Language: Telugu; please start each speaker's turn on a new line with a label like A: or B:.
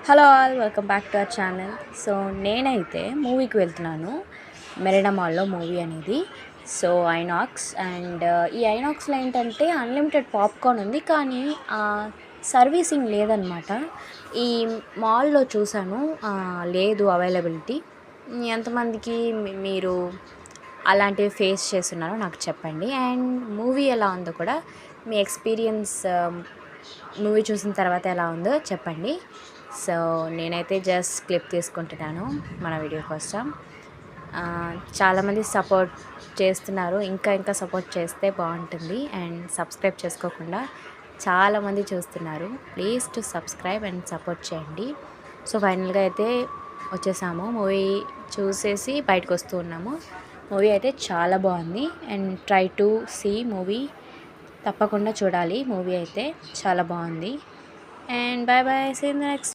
A: Hello all, welcome back to our channel. So నేనైతే మూవీకి వెళ్తున్నాను. మెరీనా మాల్లో మూవీ అనేది. సో ఐనాక్స్ అండ్ ఈ ఐనాక్స్లో ఏంటంటే అన్లిమిటెడ్ పాప్కార్న్ ఉంది, కానీ సర్వీసింగ్ లేదనమాట. ఈ మాల్లో చూశాను, లేదు అవైలబిలిటీ. ఎంతమందికి మీరు అలాంటివి ఫేస్ చేస్తున్నారో నాకు చెప్పండి. అండ్ మూవీ ఎలా ఉందో కూడా మీ ఎక్స్పీరియన్స్, మూవీ చూసిన తర్వాత ఎలా ఉందో చెప్పండి. సో నేనైతే జస్ట్ క్లిప్ తీసుకుంటున్నాను మన వీడియో కోసం. చాలామంది సపోర్ట్ చేస్తున్నారు, ఇంకా సపోర్ట్ చేస్తే బాగుంటుంది. అండ్ సబ్స్క్రైబ్ చేసుకోకుండా చాలామంది చూస్తున్నారు. Please to subscribe and support చేయండి. సో ఫైనల్గా అయితే వచ్చేసాము, మూవీ చూసేసి బయటకు వస్తూ ఉన్నాము. మూవీ అయితే చాలా బాగుంది and try to see movie. తప్పకుండా చూడాలి, మూవీ అయితే చాలా బాగుంది. And bye bye, see you in the next.